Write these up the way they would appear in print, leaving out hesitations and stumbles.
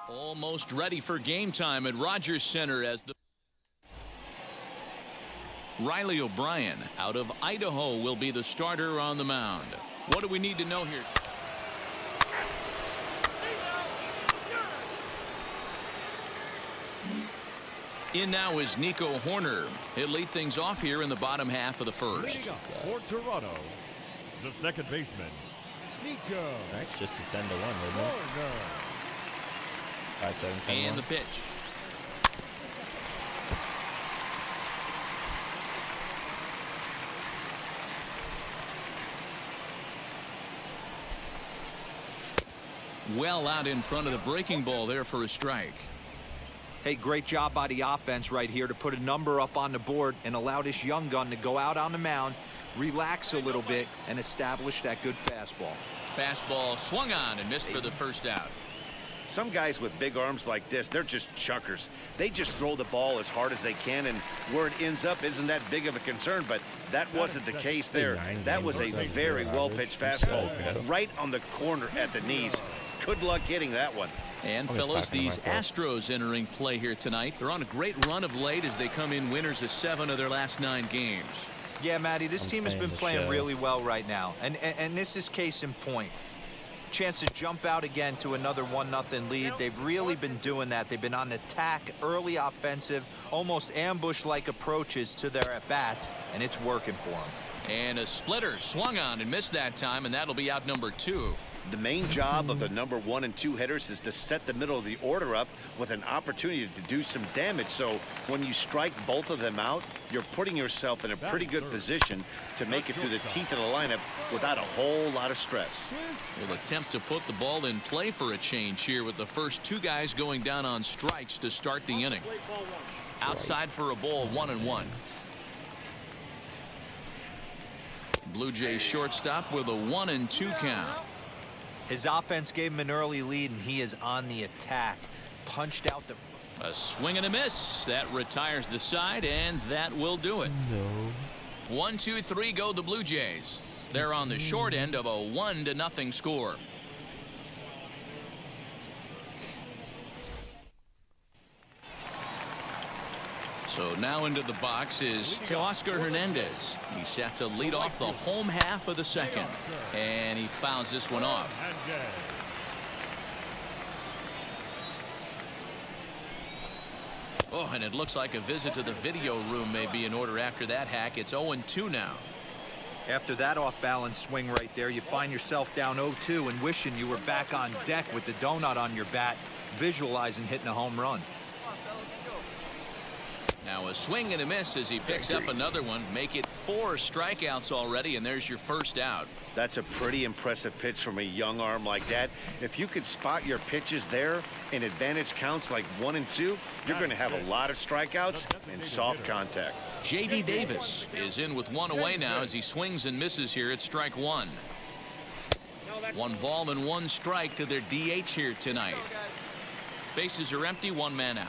Almost ready for game time at Rogers Center as the Riley O'Brien out of Idaho will be the starter on the mound. What do we need to know here? In now is Nico Horner. He'll lead things off here in the bottom half of the first. For Toronto, the second baseman, Nico. That's just a 10-1, isn't it? 5-7, 10-1. And the pitch. Well out in front of the breaking ball there for a strike. Hey, great job by the offense right here to put a number up on the board and allow this young gun to go out on the mound, relax a little bit, and establish that good fastball. Fastball swung on and missed for the first out. Some guys with big arms like this, they're just chuckers. They just throw the ball as hard as they can, and where it ends up isn't that big of a concern, but that wasn't the case there. That was a very well-pitched fastball right on the corner at the knees. Good luck hitting that one. And fellas, these Astros entering play here tonight. They're on a great run of late as they come in winners of 7 of their last 9 games. Yeah, Matty, this team has been playing really well right now, and this is case in point. Chance to jump out again to another 1-0 lead. They've really been doing that. They've been on attack, early offensive, almost ambush-like approaches to their at-bats, and it's working for them. And a splitter swung on and missed that time, and that'll be out number 2. The main job of the number 1 and 2 hitters is to set the middle of the order up with an opportunity to do some damage. So when you strike both of them out, you're putting yourself in a pretty good position to make it through the teeth of the lineup without a whole lot of stress. Will attempt to put the ball in play for a change here with the first 2 guys going down on strikes to start the inning. Outside for a ball, 1-1. Blue Jays shortstop with a 1-2 count. His offense gave him an early lead, and he is on the attack. Punched out the... A swing and a miss. That retires the side, and that will do it. No. 1, 2, 3 go the Blue Jays. They're on the short end of a 1-0 score. So now into the box is Teoscar Hernandez. He's set to lead off the home half of the second. And he fouls this one off. Oh, and it looks like a visit to the video room may be in order after that hack. It's 0-2 now. After that off-balance swing right there, you find yourself down 0-2 and wishing you were back on deck with the donut on your bat, visualizing hitting a home run. Now a swing and a miss as he picks up another one. Make it 4 strikeouts already, and there's your first out. That's a pretty impressive pitch from a young arm like that. If you could spot your pitches there in advantage counts like 1 and 2, you're going to have a lot of strikeouts and soft contact. J.D. Davis is in with 1 away now as he swings and misses here at strike 1. 1 ball and 1 strike to their DH here tonight. Bases are empty, 1 man out.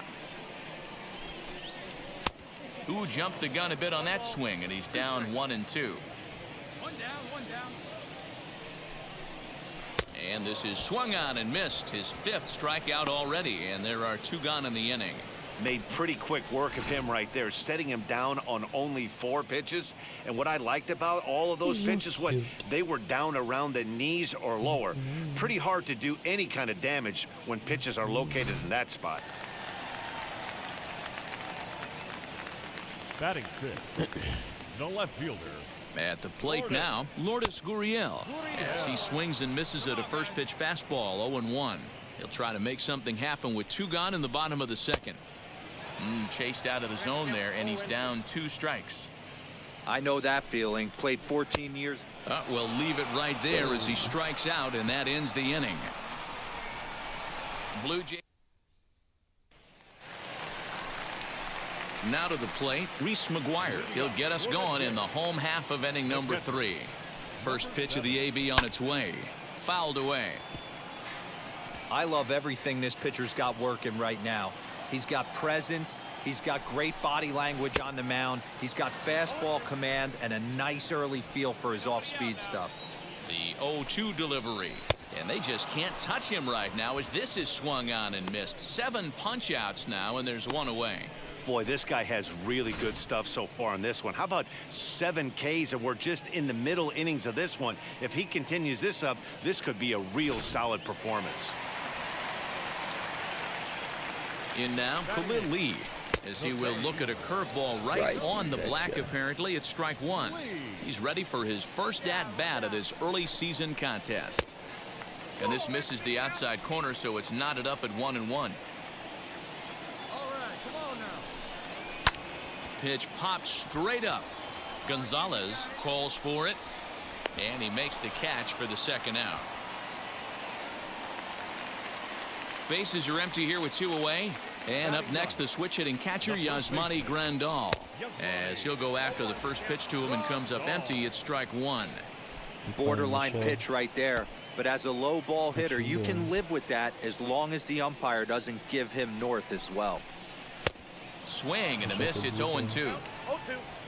Who jumped the gun a bit on that swing, and he's down 1-2. 1 down, 1 down. And this is swung on and missed, his 5th strikeout already, and there are 2 gone in the inning. Made pretty quick work of him right there, setting him down on only 4 pitches. And what I liked about all of those pitches, they were down around the knees or lower. Pretty hard to do any kind of damage when pitches are located in that spot. Batting 6th, the left fielder. At the plate now, Lourdes Gurriel, as he swings and misses at a first pitch fastball, 0-1. He'll try to make something happen with 2 gone in the bottom of the second. Chased out of the zone there, and he's down 2 strikes. I know that feeling. Played 14 years. We'll leave it right there as he strikes out, and that ends the inning. Blue Jays. Now to the plate, Reese McGuire. He'll get us going in the home half of inning number 3. First pitch of the AB on its way. Fouled away. I love everything this pitcher's got working right now. He's got presence. He's got great body language on the mound. He's got fastball command and a nice early feel for his off-speed stuff. The 0-2 delivery. And they just can't touch him right now as this is swung on and missed. 7 punch-outs now, and there's 1 away. Boy, this guy has really good stuff so far in this one. How about 7 Ks, and we're just in the middle innings of this one. If he continues this up, this could be a real solid performance. In now, Khalil Lee, as he will look at a curveball right on the black, apparently. It's strike 1. He's ready for his first at-bat of this early season contest. And this misses the outside corner, so it's knotted up at 1-1. Pitch pops straight up. Gonzalez calls for it, and he makes the catch for the second out. Bases are empty here with 2 away. And up next, the switch-hitting catcher, Yasmani Grandal. As he'll go after the first pitch to him and comes up empty, it's strike 1. Borderline pitch right there. But as a low ball hitter, you can live with that as long as the umpire doesn't give him north as well. Swing and a miss. It's 0-2.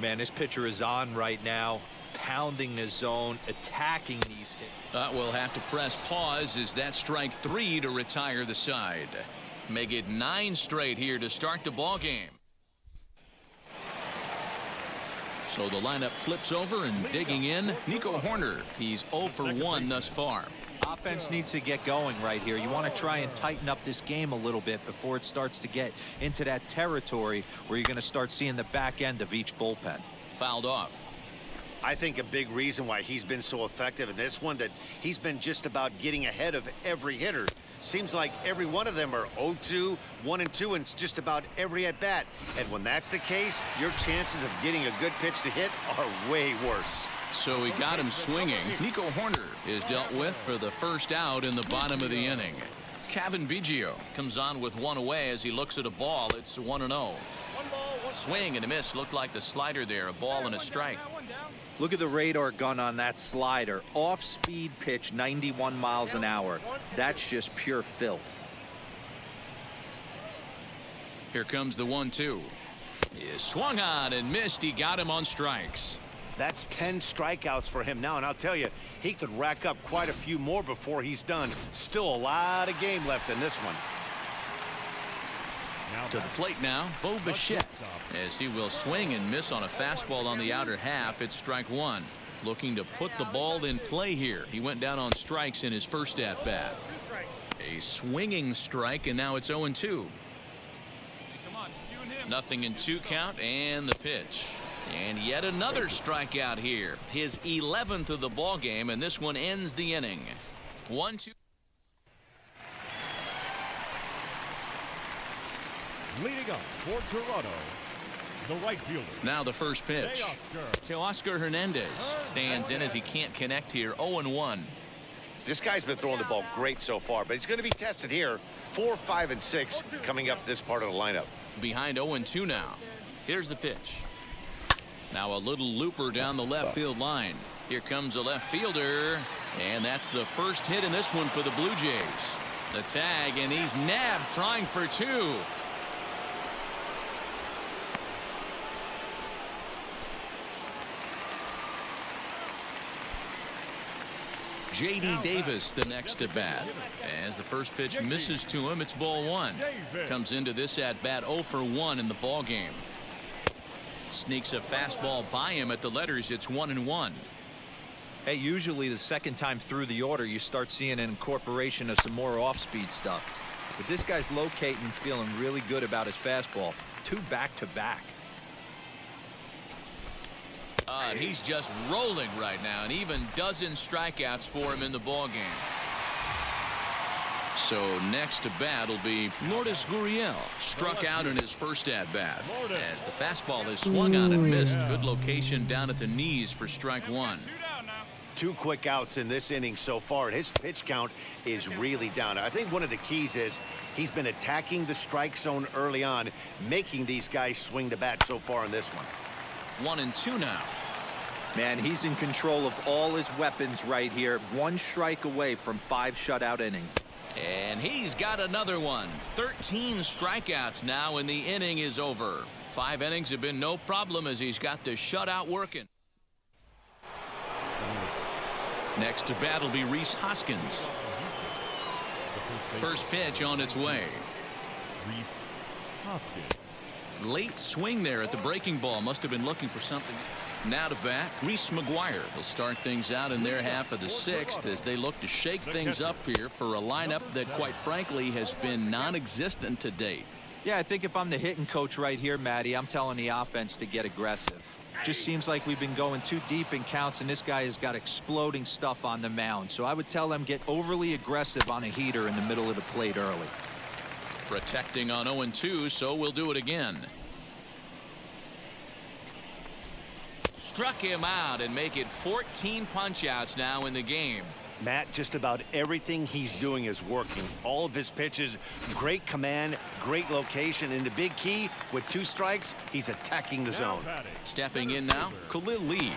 Man, this pitcher is on right now, pounding his zone, attacking these hits. We'll have to press pause as that's strike 3 to retire the side. Make it 9 straight here to start the ball game. So the lineup flips over and digging in, Nico Horner. He's 0 for 1 thus far. Offense needs to get going right here. You want to try and tighten up this game a little bit before it starts to get into that territory where you're going to start seeing the back end of each bullpen. Fouled off. I think a big reason why he's been so effective in this one, that he's been just about getting ahead of every hitter. Seems like every one of them are 0-2, 1-2, and it's just about every at bat. And when that's the case, your chances of getting a good pitch to hit are way worse. So he got him swinging. Nico Horner is dealt with for the first out in the bottom of the inning. Kevin Biggio comes on with 1 away as he looks at a ball. It's 1-0. Swing and a miss. Looked like the slider there. A ball and a strike. Look at the radar gun on that slider. Off-speed pitch, 91 miles an hour. That's just pure filth. Here comes the 1-2. He swung on and missed. He got him on strikes. That's 10 strikeouts for him now, and I'll tell you, he could rack up quite a few more before he's done. Still a lot of game left in this one. To the plate now, Bo Bichette, as he will swing and miss on a fastball on the outer half. It's strike 1. Looking to put the ball in play here. He went down on strikes in his first at-bat. A swinging strike, and now it's 0-2. Nothing in 2 count, and the pitch. And yet another strikeout here. His 11th of the ball game, and this one ends the inning. 1-2. Leading up for Toronto, the right fielder. Now the first pitch. Teoscar Hernandez stands in as he can't connect here. 0-1. This guy's been throwing the ball great so far, but he's going to be tested here. 4, 5, and 6 coming up this part of the lineup. Behind 0-2 now. Here's the pitch. Now a little looper down the left field line. Here comes a left fielder, and that's the first hit in this one for the Blue Jays. The tag, and he's nabbed trying for 2. J.D. Davis the next at bat. As the first pitch misses to him, it's ball 1. Comes into this at bat 0 for 1 in the ball game. Sneaks a fastball by him at the letters. It's 1-1. Hey, usually the second time through the order, you start seeing an incorporation of some more off-speed stuff. But this guy's locating, feeling really good about his fastball. 2 back-to-back. And he's just rolling right now, and even dozen strikeouts for him in the ball game. So next to bat will be Lourdes Gurriel. Struck out in his first at bat as the fastball is swung on and missed. Good location down at the knees for strike 1. 2 quick outs in this inning so far, and his pitch count is really down. I think one of the keys is he's been attacking the strike zone early on, making these guys swing the bat so far in this one. 1-2 now. Man, he's in control of all his weapons right here. 1 strike away from 5 shutout innings. And he's got another one. 13 strikeouts now, and the inning is over. 5 innings have been no problem as he's got the shutout working. Next to bat will be Rhys Hoskins. First pitch on its way. Reese Hoskins. Late swing there at the breaking ball. Must have been looking for something. Now to bat, Reese McGuire. He'll start things out in their half of the sixth as they look to shake things up here for a lineup that, quite frankly, has been non-existent to date. Yeah, I think if I'm the hitting coach right here, Matty, I'm telling the offense to get aggressive. Just seems like we've been going too deep in counts, and this guy has got exploding stuff on the mound. So I would tell them get overly aggressive on a heater in the middle of the plate early. Protecting on 0-2, so we'll do it again. Struck him out and make it 14 punch-outs now in the game. Matt, just about everything he's doing is working. All of his pitches, great command, great location, and the big key, with 2 strikes, he's attacking the zone. Stepping in now, Khalil Lee.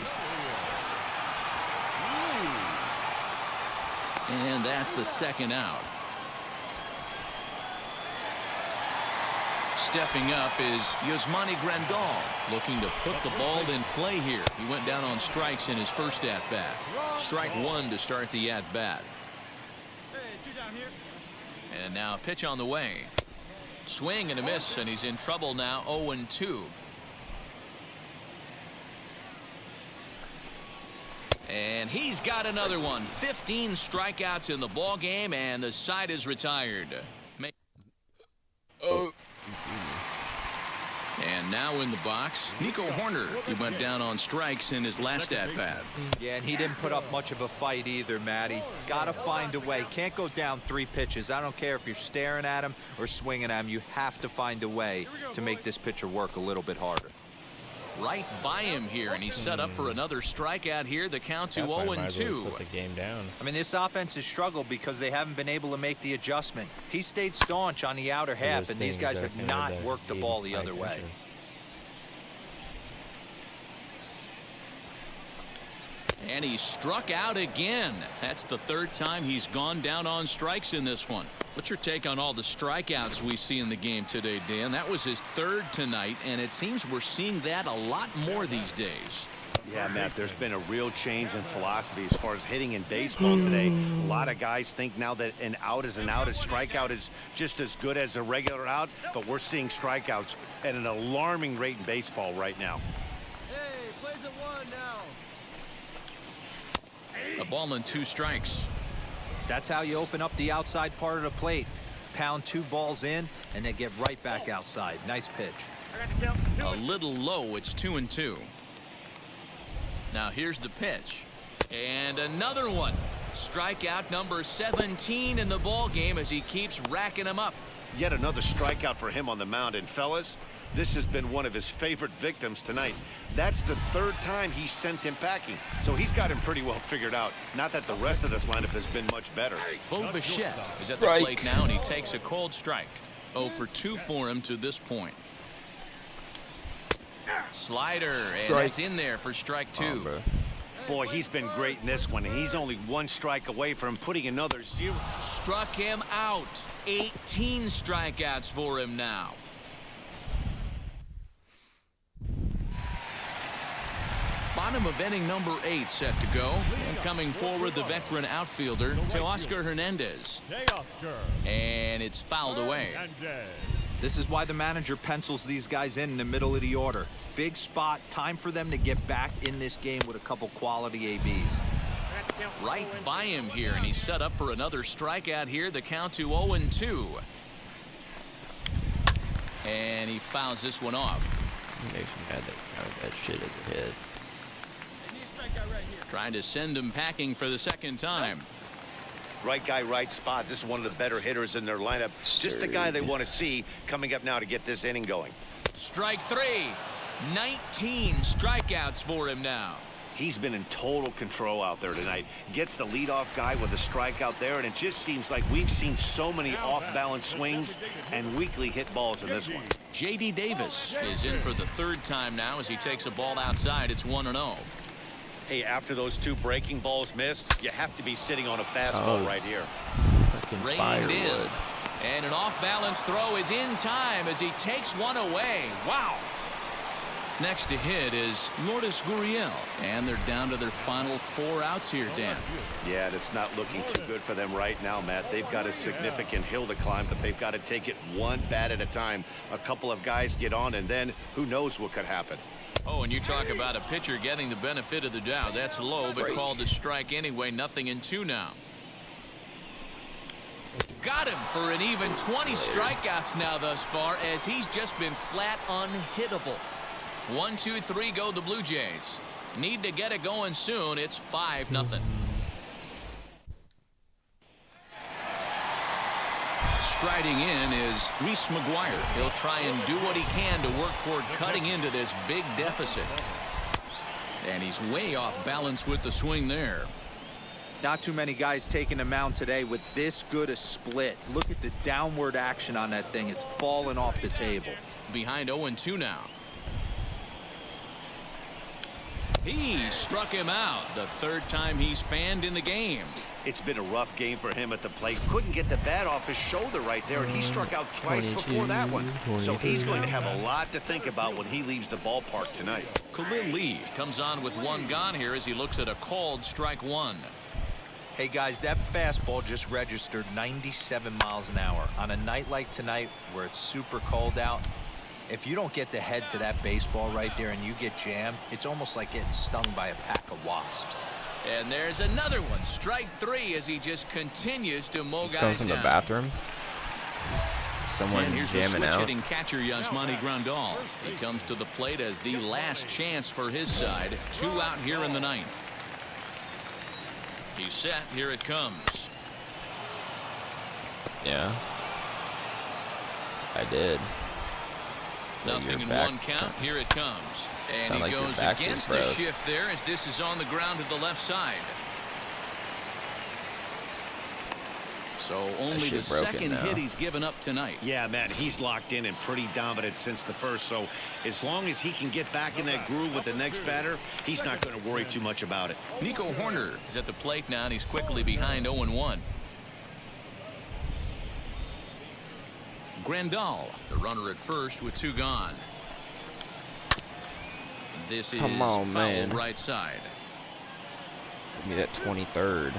And that's the second out. Stepping up is Yasmani Grandal, looking to put the ball in play here. He went down on strikes in his first at-bat. Strike 1 to start the at-bat. Hey, 2 down here. And now a pitch on the way. Swing and a miss, and he's in trouble now, 0-2. And he's got another one. 15 strikeouts in the ball game, and the side is retired. And now in the box, Nico Horner. He went down on strikes in his last at-bat. Yeah, and he didn't put up much of a fight either, Matty. Gotta find a way. Can't go down 3 pitches. I don't care if you're staring at him or swinging at him. You have to find a way to make this pitcher work a little bit harder. Right by him here, and he's set up for another strikeout here. The count to 0-2. Put the game down. I mean, this offense has struggled because they haven't been able to make the adjustment. He stayed staunch on the outer half, and these guys have not worked the ball the other way. And he struck out again. That's the 3rd time he's gone down on strikes in this one. What's your take on all the strikeouts we see in the game today, Dan? That was his 3rd tonight, and it seems we're seeing that a lot more these days. Yeah, Matt, there's been a real change in philosophy as far as hitting in baseball today. A lot of guys think now that an out is an out. A strikeout is just as good as a regular out, but we're seeing strikeouts at an alarming rate in baseball right now. Hey, plays at 1 now. A ball and 2 strikes. That's how you open up the outside part of the plate. Pound 2 balls in, and then get right back outside. Nice pitch. A little low. It's 2-2. Now here's the pitch. And another one. Strikeout number 17 in the ball game as he keeps racking them up. Yet another strikeout for him on the mound. And fellas, this has been one of his favorite victims tonight. That's the 3rd time he sent him packing. So he's got him pretty well figured out. Not that the rest of this lineup has been much better. Bo Bichette is at the plate now, and he takes a cold strike. 0 for 2 for him to this point. Slider, and that's in there for strike 2. Boy, he's been great in this one, and he's only 1 strike away from putting another 0. Struck him out. 18 strikeouts for him now. Bottom of inning number 8 set to go. And coming forward, the veteran outfielder, Teoscar Hernandez. And it's fouled away. This is why the manager pencils these guys in the middle of the order. Big spot, time for them to get back in this game with a couple quality ABs. Right by him here, and he's set up for another strikeout here. The count to 0-2. And he fouls this one off. Makes me mad that shit in the head. Trying to send him packing for the 2nd time. Right guy, right spot. This is one of the better hitters in their lineup. Just the guy they want to see coming up now to get this inning going. Strike 3. 19 strikeouts for him now. He's been in total control out there tonight. Gets the leadoff guy with a strikeout there, and it just seems like we've seen so many off-balance swings and weakly hit balls in this one. J.D. Davis is in for the 3rd time now as he takes a ball outside. It's 1-0. Hey, after those 2 breaking balls missed, you have to be sitting on a fastball right here. Reined in. And an off-balance throw is in time as he takes one away. Wow. Next to hit is Lourdes Gurriel, and they're down to their final 4 outs here, Dan. Yeah, it's not looking too good for them right now, Matt. They've got a significant hill to climb, but they've got to take it one bat at a time. A couple of guys get on, and then who knows what could happen. Oh, and you talk about a pitcher getting the benefit of the doubt. That's low, but called to strike anyway. 0-2 now. Got him for an even 20 strikeouts now thus far, as he's just been flat unhittable. 1, 2, 3 go the Blue Jays. Need to get it going soon. It's 5-0. Striding in is Reese McGuire. He'll try and do what he can to work toward cutting into this big deficit. And he's way off balance with the swing there. Not too many guys taking the mound today with this good a split. Look at the downward action on that thing. It's falling off the table. Behind 0-2 now. He struck him out, the 3rd time he's fanned in the game. It's been a rough game for him at the plate. Couldn't get the bat off his shoulder right there, and he struck out twice before that one. So he's going to have a lot to think about when he leaves the ballpark tonight. Khalil Lee comes on with 1 gone here as he looks at a called strike 1. Hey guys, that fastball just registered 97 miles an hour. On a night like tonight where it's super cold out, if you don't get to head to that baseball right there and you get jammed, it's almost like getting stung by a pack of wasps. And there's another one. Strike 3 as he just continues to mow It's guys going from down. the bathroom. Someone And here's the jamming out. switch-hitting catcher, Yasmani Grandal. He comes to the plate as the last chance for his side. 2 out here in the 9th. He's set. Here it comes. Yeah. I did. Nothing in back- 1 count. Here it comes. And sound he like your goes back against was the broke. shift there as this is on the ground to the left side. So only the shit broken second now. hit he's given up tonight. Yeah, man, he's locked in and pretty dominant since the first. So as long as he can get back in that groove with the next batter, he's not going to worry too much about it. Nico Horner is at the plate now, and he's quickly behind 0-1. Grandal, the runner at first with 2 gone. This is Come on, foul man. right side. Give me that 23rd.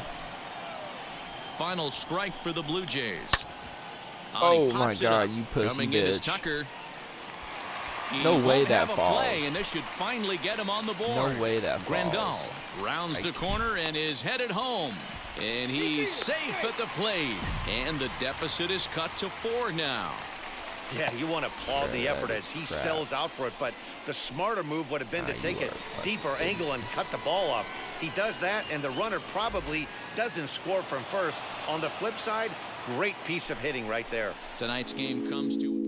Final strike for the Blue Jays. Oh, He my pops it God, up. you pussy Coming in is bitch. Tucker. He No way won't that have a play, falls. and this should finally get him on the board. No way that Grandal falls. rounds the corner and is headed home. And he's safe at the plate. And the deficit is cut to 4 now. Yeah, you want to applaud the Yeah, effort that as is he crap. sells out for it, but the smarter move would have been to Ah, take you a are- deeper angle and cut the ball off. He does that, and the runner probably doesn't score from first. On the flip side, great piece of hitting right there. Tonight's game comes to